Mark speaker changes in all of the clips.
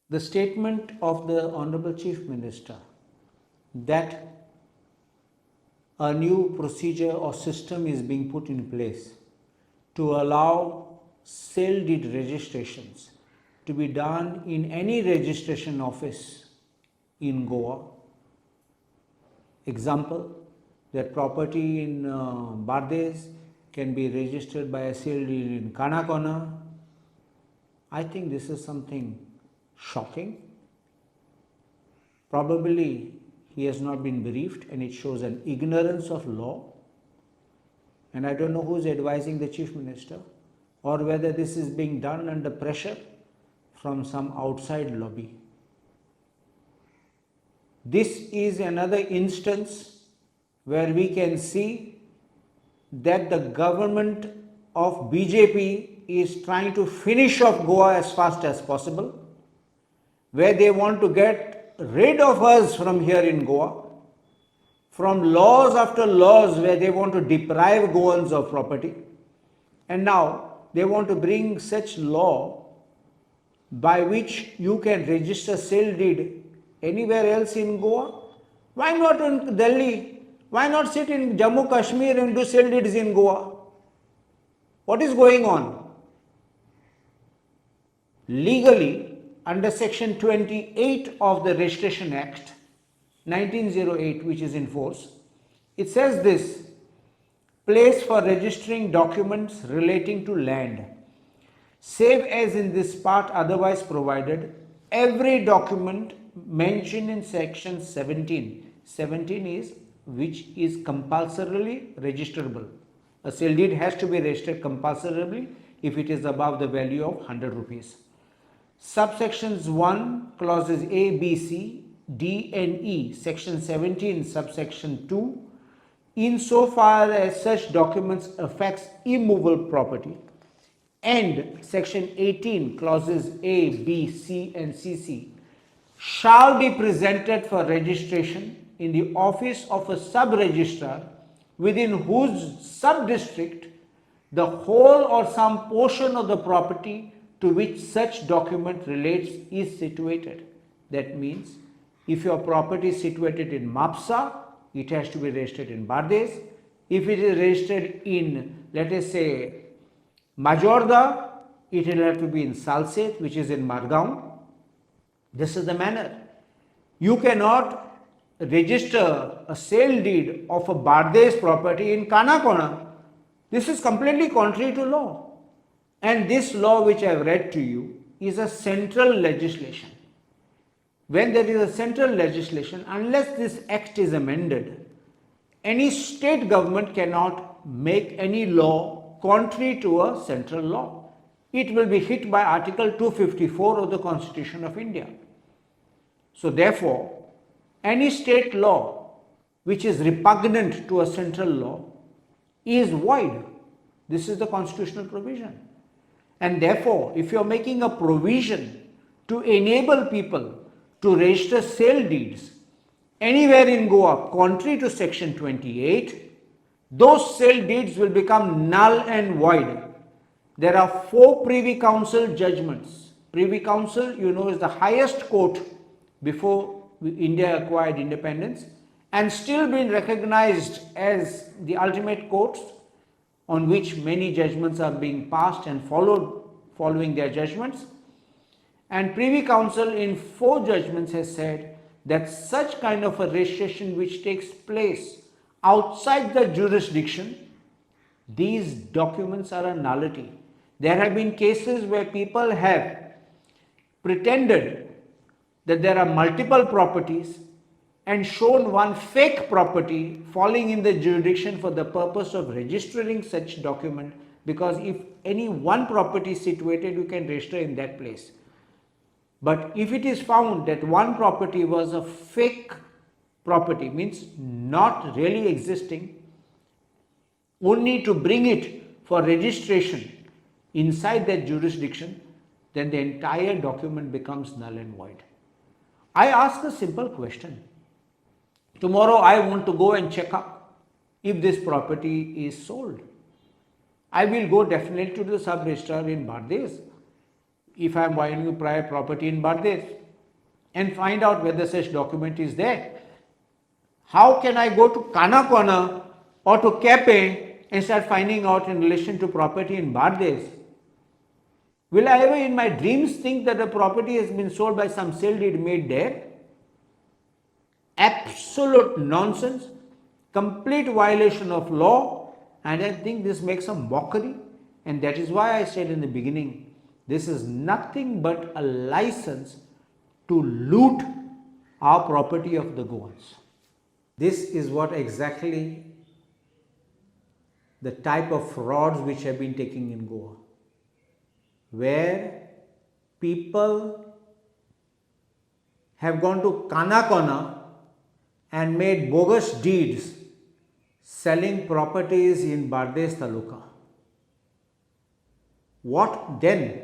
Speaker 1: The statement of the Honorable Chief Minister that a new procedure or system is being put in place to allow sale deed registrations to be done in any registration office in Goa. Example, that property in Bardes can be registered by a sale deed in Kanakona. I think this is something shocking. Probably he has not been briefed and it shows an ignorance of law. And I don't know who is advising the Chief Minister or whether this is being done under pressure from some outside lobby. This is another instance where we can see that the government of BJP is trying to finish off Goa as fast as possible, where they want to get rid of us from here in Goa, from laws after laws where they want to deprive Goans of property, and now they want to bring such law by which you can register sale deed anywhere else in Goa. Why not in Delhi? Why not sit in Jammu Kashmir and do sale deeds in Goa? What is going on? Legally, under section 28 of the Registration Act 1908, which is in force, it says this: place for registering documents relating to land, save as in this part otherwise provided, every document mentioned in section 17. 17 is which is compulsorily registerable. A sale deed has to be registered compulsorily if it is above the value of 100 rupees. Subsections 1, clauses A, B, C, D and E, section 17, subsection 2, insofar as such documents affects immovable property, and section 18, clauses A, B, C and CC, shall be presented for registration in the office of a sub-registrar within whose sub-district the whole or some portion of the property to which such document relates is situated. That means if your property is situated in Mapsa, it has to be registered in Bardes. If it is registered in, let us say, Majorda, it will have to be in Salset, which is in Margaon. This is the manner. You cannot register a sale deed of a Bardes property in Kanakona. This is completely contrary to law. And this law which I have read to you is a central legislation. When there is a central legislation, unless this act is amended, any state government cannot make any law contrary to a central law. It will be hit by Article 254 of the Constitution of India. So therefore, any state law which is repugnant to a central law is void. This is the constitutional provision. And therefore, if you are making a provision to enable people to register sale deeds anywhere in Goa contrary to section 28, those sale deeds will become null and void. There are 4 Privy Council judgments. Privy Council, you know, is the highest court before India acquired independence and still been recognized as the ultimate courts on which many judgments are being passed and following their judgments. And Privy Council in 4 judgments has said that such kind of a registration which takes place outside the jurisdiction, these documents are a nullity. There have been cases where people have pretended that there are multiple properties and shown one fake property falling in the jurisdiction for the purpose of registering such document, because if any one property is situated, you can register in that place. But if it is found that one property was a fake property, means not really existing, only to bring it for registration inside that jurisdiction, then the entire document becomes null and void. I ask a simple question. Tomorrow I want to go and check up if this property is sold. I will go definitely to the sub-registrar in Bardes. if I am buying a private property in Bangladesh and find out whether such document is there. How can I go to Kanakona or to Kepe and start finding out in relation to property in Bangladesh? Will I ever in my dreams think that the property has been sold by some sale deed made there? Absolute nonsense, complete violation of law, and I think this makes a mockery, and that is why I said in the beginning, this is nothing but a license to loot our property of the Goans. This is what exactly the type of frauds which have been taking in Goa, where people have gone to Kanakona and made bogus deeds selling properties in Bardes Taluka. What then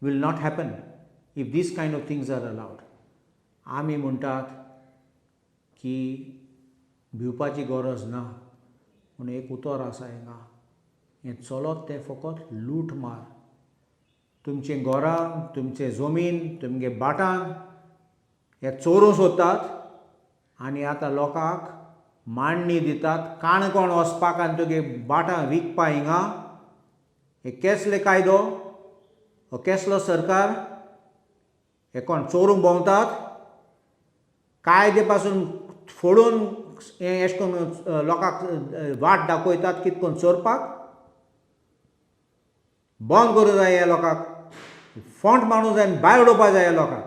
Speaker 1: will not happen if these kind of things are allowed? आमी म्हणटात की भिवपाची गरज ना, म्हणून एक उतर आसा हिंगा, हें चलत तें फकत लूट मार. तुमचें घरां, तुमचें जमीन, तुमगे बाटान हे चोरूं सोदतात आनी आतां लोकांक मांडणी दितात काणकोण वचपाक आनी तुगे बाटां विकपा हिंगा. हे केसले कायदो, हो केसलो सरकार, हे कोण चोरूंक भोंवतात, कायदे पासून फोडून हें अशें करून लोकांक वाट दाखयतात कितें करून चोरपाक. बंद करूं जाय ह्या लोकांक, फॉंट मारूं जाय आनी भायर उडोवपा जाय ह्या लोकांक.